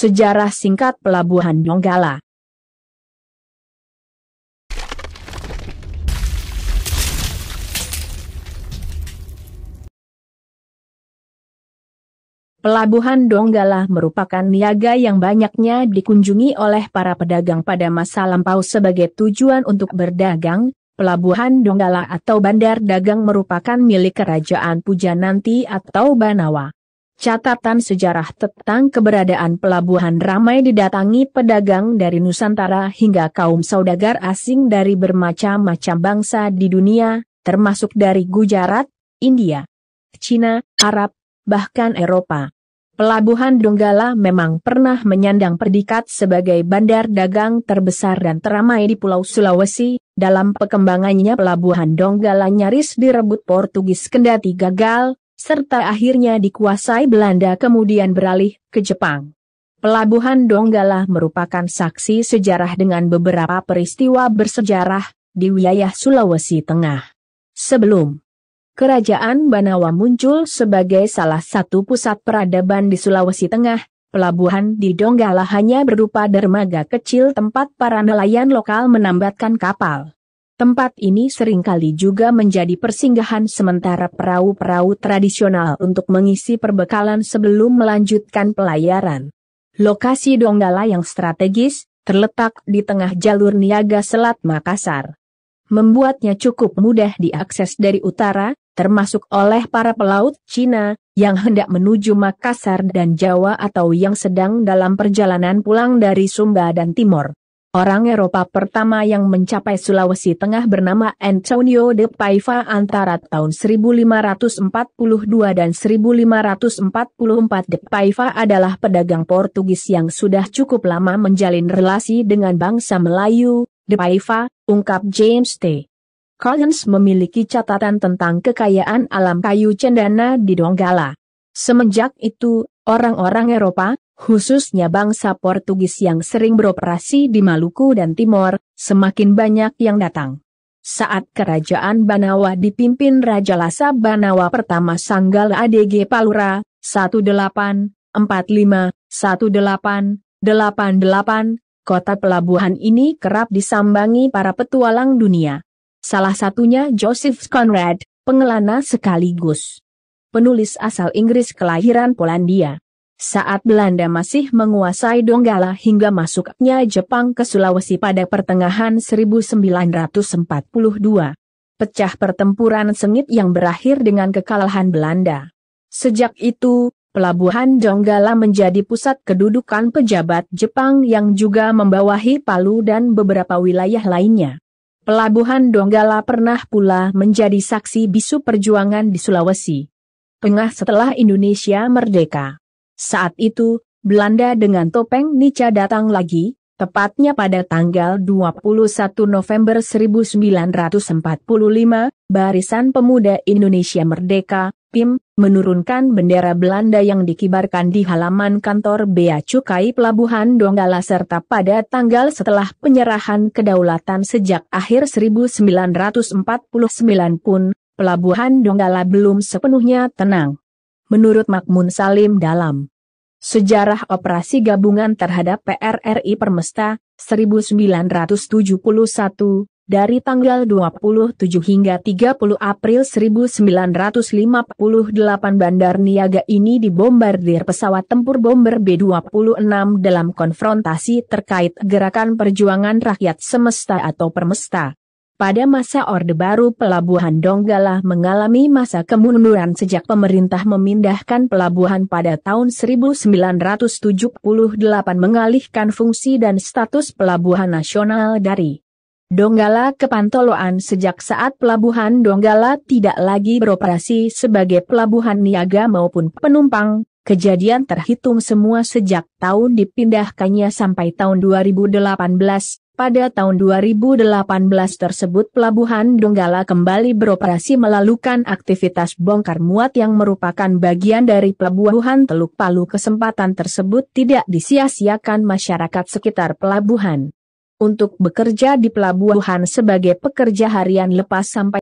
Sejarah singkat Pelabuhan Donggala. Pelabuhan Donggala merupakan niaga yang banyaknya dikunjungi oleh para pedagang pada masa lampau sebagai tujuan untuk berdagang. Pelabuhan Donggala atau Bandar Dagang merupakan milik Kerajaan Pujananti atau Banawa. Catatan sejarah tentang keberadaan pelabuhan ramai didatangi pedagang dari Nusantara hingga kaum saudagar asing dari bermacam-macam bangsa di dunia, termasuk dari Gujarat, India, Cina, Arab, bahkan Eropa. Pelabuhan Donggala memang pernah menyandang predikat sebagai bandar dagang terbesar dan teramai di Pulau Sulawesi. Dalam perkembangannya Pelabuhan Donggala nyaris direbut Portugis kendati gagal, serta akhirnya dikuasai Belanda kemudian beralih ke Jepang. Pelabuhan Donggala merupakan saksi sejarah dengan beberapa peristiwa bersejarah di wilayah Sulawesi Tengah. Sebelum Kerajaan Banawa muncul sebagai salah satu pusat peradaban di Sulawesi Tengah, pelabuhan di Donggala hanya berupa dermaga kecil tempat para nelayan lokal menambatkan kapal. Tempat ini seringkali juga menjadi persinggahan sementara perahu-perahu tradisional untuk mengisi perbekalan sebelum melanjutkan pelayaran. Lokasi Donggala yang strategis, terletak di tengah jalur niaga Selat Makassar, membuatnya cukup mudah diakses dari utara, termasuk oleh para pelaut Cina yang hendak menuju Makassar dan Jawa atau yang sedang dalam perjalanan pulang dari Sumba dan Timor. Orang Eropa pertama yang mencapai Sulawesi Tengah bernama Antonio de Paiva antara tahun 1542 dan 1544. De Paiva adalah pedagang Portugis yang sudah cukup lama menjalin relasi dengan bangsa Melayu. De Paiva, ungkap James T. Collins, memiliki catatan tentang kekayaan alam kayu cendana di Donggala. Semenjak itu, orang-orang Eropa, khususnya bangsa Portugis yang sering beroperasi di Maluku dan Timor, semakin banyak yang datang. Saat Kerajaan Banawa dipimpin Raja Lasa Banawa pertama Sanggala ADG Palura, 1885-1888, kota pelabuhan ini kerap disambangi para petualang dunia. Salah satunya Joseph Conrad, pengelana sekaligus penulis asal Inggris kelahiran Polandia. Saat Belanda masih menguasai Donggala hingga masuknya Jepang ke Sulawesi pada pertengahan 1942, pecah pertempuran sengit yang berakhir dengan kekalahan Belanda. Sejak itu, Pelabuhan Donggala menjadi pusat kedudukan pejabat Jepang yang juga membawahi Palu dan beberapa wilayah lainnya. Pelabuhan Donggala pernah pula menjadi saksi bisu perjuangan di Sulawesi Tengah setelah Indonesia merdeka. Saat itu, Belanda dengan topeng Nica datang lagi, tepatnya pada tanggal 21 November 1945, Barisan Pemuda Indonesia Merdeka, PIM, menurunkan bendera Belanda yang dikibarkan di halaman kantor Bea Cukai Pelabuhan Donggala serta pada tanggal setelah penyerahan kedaulatan sejak akhir 1949 pun, Pelabuhan Donggala belum sepenuhnya tenang. Menurut Makmun Salim dalam Sejarah Operasi Gabungan Terhadap PRRI Permesta, 1971, dari tanggal 27 hingga 30 April 1958 bandar niaga ini dibombardir pesawat tempur bomber B-26 dalam konfrontasi terkait gerakan perjuangan rakyat semesta atau Permesta. Pada masa Orde Baru Pelabuhan Donggala mengalami masa kemunduran sejak pemerintah memindahkan pelabuhan pada tahun 1978 mengalihkan fungsi dan status pelabuhan nasional dari Donggala ke Pantoloan. Sejak saat Pelabuhan Donggala tidak lagi beroperasi sebagai pelabuhan niaga maupun penumpang, kejadian terhitung semua sejak tahun dipindahkannya sampai tahun 2018. Pada tahun 2018 tersebut Pelabuhan Donggala kembali beroperasi melakukan aktivitas bongkar muat yang merupakan bagian dari Pelabuhan Teluk Palu. Kesempatan tersebut tidak disia-siakan masyarakat sekitar pelabuhan untuk bekerja di pelabuhan sebagai pekerja harian lepas sampai